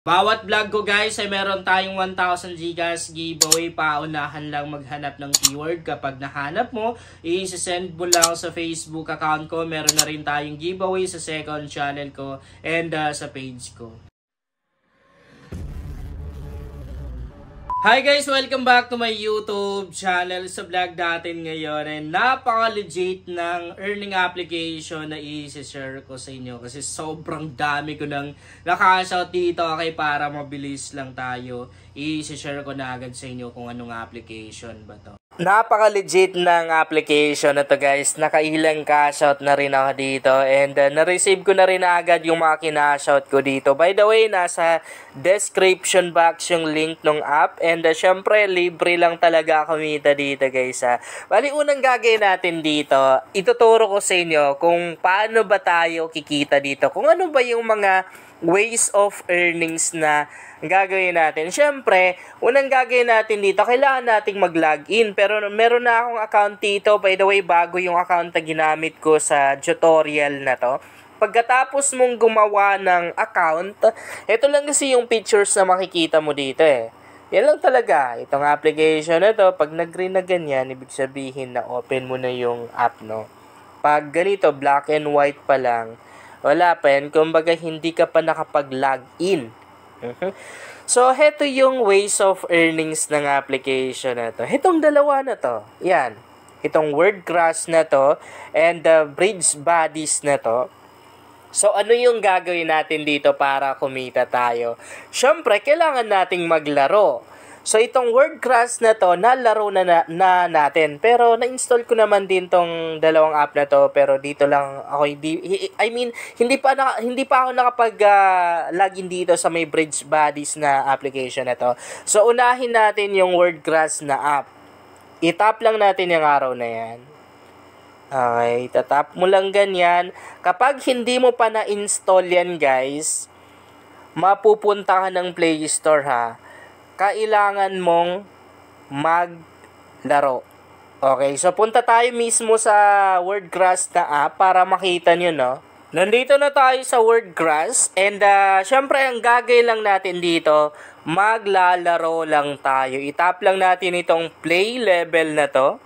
Bawat vlog ko guys ay meron tayong 1,000 Gcash giveaway. Paunahan lang maghanap ng keyword. Kapag nahanap mo, i-send mo lang sa Facebook account ko. Meron na rin tayong giveaway sa second channel ko and sa page ko. Hi guys! Welcome back to my YouTube channel. Sa vlog natin ngayon ay napaka-legit ng earning application na i-share ko sa inyo. Kasi sobrang dami ko nang nakashout dito. Okay, para mabilis lang tayo, i-share ko na agad sa inyo kung anong application ba to. Napaka-legit ng application na to guys. Nakailang cash-out na rin ako dito. And na-receive ko na rin agad yung mga kina-shout ko dito. By the way, nasa description box yung link ng app. And syempre, libre lang talaga kumita dito guys. Bali, unang gagawin natin dito, ituturo ko sa inyo kung paano ba tayo kikita dito. Kung ano ba yung mga ways of earnings na gagawin natin. Syempre, unang gagawin natin dito, kailangan nating mag-login. Pero meron na akong account dito. By the way, bago yung account na ginamit ko sa tutorial na to. Pagkatapos mong gumawa ng account, ito lang kasi yung pictures na makikita mo dito eh. Yan lang talaga. Itong application na to, pag nag-green na ganyan, ibig sabihin na open mo na yung app, no? Pag ganito, black and white pa lang, wala pa yan. Kumbaga, hindi ka pa nakapag-login. So, heto yung ways of earnings ng application na to. Itong dalawa na to. Yan. Itong WordGrass na to and the Bridge Buddies na to. So, ano yung gagawin natin dito para kumita tayo? Syempre, kailangan nating maglaro. So, itong WordGrass na to, nalaro na natin. Pero, na-install ko naman din tong dalawang app na to. Pero, dito lang ako, hindi pa ako nakapag-login dito sa may Bridge Buddies na application na to. So, unahin natin yung WordGrass na app. I-tap lang natin yung araw na yan. Okay, tatap mo lang ganyan. Kapag hindi mo pa na-install yan, guys, mapupunta ka ng Play Store, ha. Kailangan mong maglaro. Okay, so punta tayo mismo sa WordGrass na app para makita nyo, no? Nandito na tayo sa WordGrass and syempre ang gagawin lang natin dito, maglalaro lang tayo. Itap lang natin itong play level na to.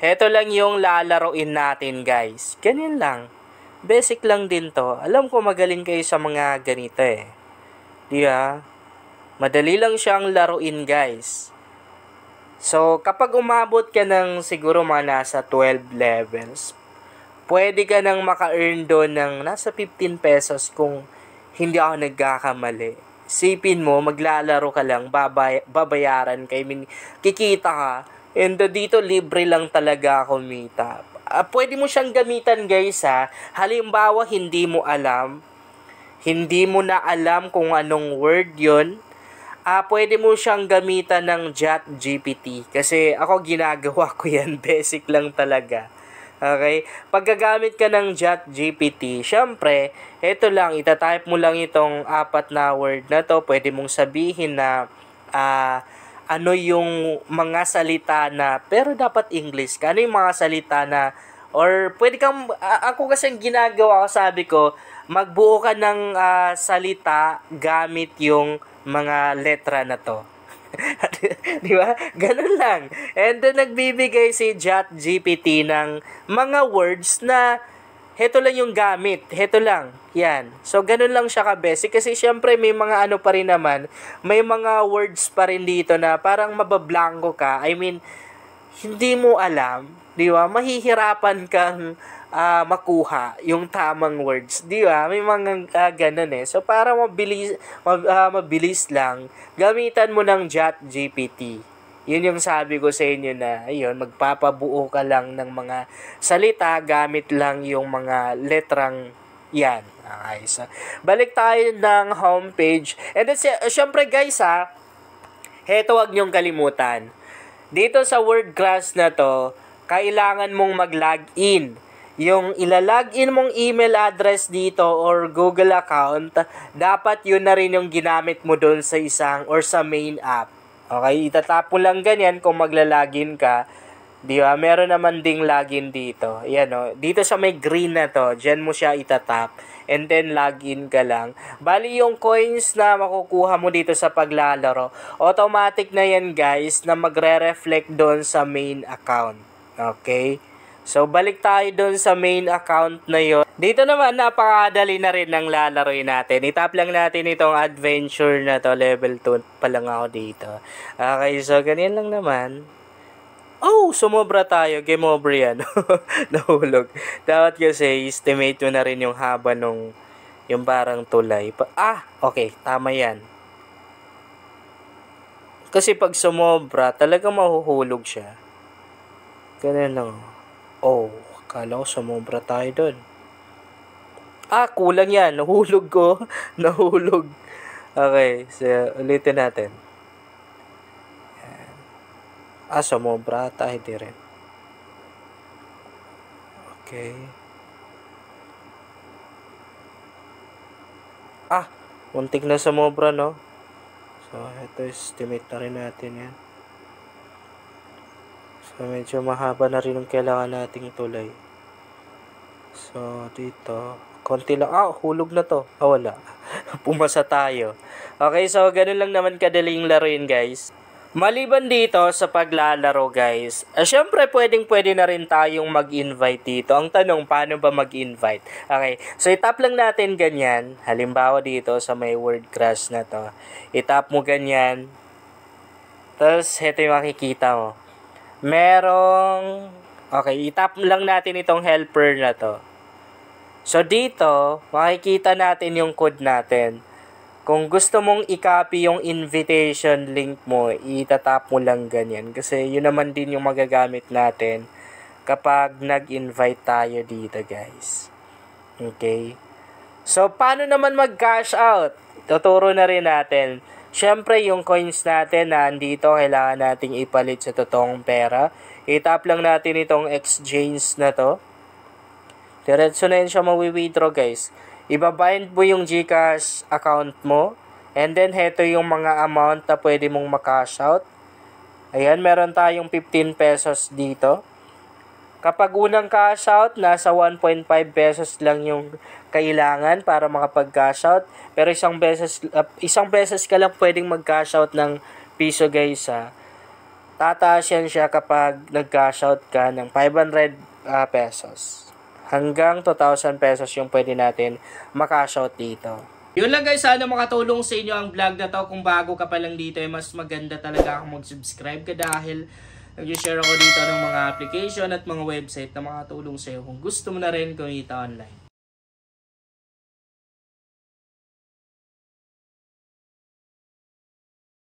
Heto lang yung lalaroin natin, guys. Ganyan lang. Basic lang din to. Alam ko magaling kayo sa mga ganito eh. Di ba? Madali lang siyang laruin, guys. So, kapag umabot ka ng siguro mga nasa 12 levels, pwede ka nang maka-earn doon ng nasa 15 pesos kung hindi ako nagkakamali. Sipin mo, maglalaro ka lang, babayaran ka, kikita ka, and dito libre lang talaga kumita. Pwede mo siyang gamitan, guys, ha. Halimbawa, hindi mo na alam kung anong word yon. Pwede mo siyang gamitan ng ChatGPT. Kasi ako ginagawa ko yan. Basic lang talaga. Okay? Pag gagamit ka ng ChatGPT, syempre, ito lang, itatype mo lang itong 4 na word na to. Pwede mong sabihin na ano yung mga salita na, pero dapat English ka. Ano yung mga salita na, or pwede kang, ako kasi ginagawa ko, sabi ko, magbuo ka ng salita gamit yung mga letra na to. Di ba? Ganun lang. And then, nagbibigay si ChatGPT ng mga words na heto lang yung gamit. Heto lang. Yan. So, ganun lang siya ka-basic. Kasi, syempre, may mga ano pa rin naman. May mga words pa rin dito na parang mabablanko ka. I mean, hindi mo alam. Di ba? Mahihirapan kang makuha yung tamang words. Di ba? May mga ganun eh. So, para mabilis lang, gamitan mo ng ChatGPT. Yun yung sabi ko sa inyo na, ayun, magpapabuo ka lang ng mga salita, gamit lang yung mga letrang yan. Okay, so, balik tayo ng homepage. And then, syempre guys heto wag niyong kalimutan. Dito sa WordGrass na to, kailangan mong mag-login. Yung ilalagin mong email address dito or Google account, dapat yun na rin yung ginamit mo doon sa main app. Okay, itatap mo lang ganyan kung maglalagin ka. Di ba? Meron naman ding login dito. Ayan o. Dito sa may green na to, dyan mo siya itatap. And then, login ka lang. Bali, yung coins na makukuha mo dito sa paglalaro, automatic na yan, guys, na magre-reflect doon sa main account. Okay? So, balik tayo doon sa main account na yon. Dito naman, napakadali na rin ng lalaroin natin. Itap lang natin itong adventure na to. Level 2 pa lang ako dito. Okay, so, ganyan lang naman. Oh, sumobra tayo. Game over yan. Nahulog. Dapat kasi, estimate mo na rin yung haba nung yung parang tulay. Okay. Tama yan. Kasi pag sumobra, talagang mahuhulog siya. Ganun lang. Oh, akala ko sumobra tayo dun. Kulang yan. Nahulog ko. Nahulog. Okay. So, ulitin natin. Sumobra tayo di rin. Okay. Muntik na sumobra, no? So, ito, estimate na rin natin yan. So, medyo mahaba na rin yung kailangan nating tulay. So, dito, konti lang. Hulog na to. Wala. Pumasa tayo. Okay, so, ganun lang naman kadaling laruin, guys. Maliban dito sa paglalaro, guys, syempre pwede na rin tayong mag-invite dito. Ang tanong, paano ba mag-invite? Okay, so itap lang natin ganyan. Halimbawa dito sa may word crush na to. Itap mo ganyan. Tapos, ito yung makikita mo. Okay, itap lang natin itong helper na to. So dito, makikita natin yung code natin. Kung gusto mong i-copy yung invitation link mo, itatap mo lang ganyan. Kasi yun naman din yung magagamit natin kapag nag-invite tayo dito, guys. Okay? So, paano naman mag-cash out? Tuturo na rin natin. Siyempre, yung coins natin na andito, kailangan nating ipalit sa totoong pera. Itap lang natin itong exchange na to. Diretso na yun siya mawi-withdraw, guys. Ibabind mo yung GCash account mo. And then, heto yung mga amount na pwede mong makash out. Ayan, meron tayong 15 pesos dito. Kapag unang cash out, nasa 1.5 pesos lang yung kailangan para makapag-cash out. Pero isang beses ka lang pwedeng mag-cash out ng piso, guys, ha. Tataas yan siya kapag nag-cash out ka ng 500 pesos. Hanggang 2,000 pesos yung pwede natin makash out dito. Yun lang, guys, sana makatulong sa inyo ang vlog na to. Kung bago ka pa lang dito, mas maganda talaga kung mag-subscribe ka dahil nag-share ako dito ng mga application at mga website na makatulong sa iyo kung gusto mo na rin kumita online.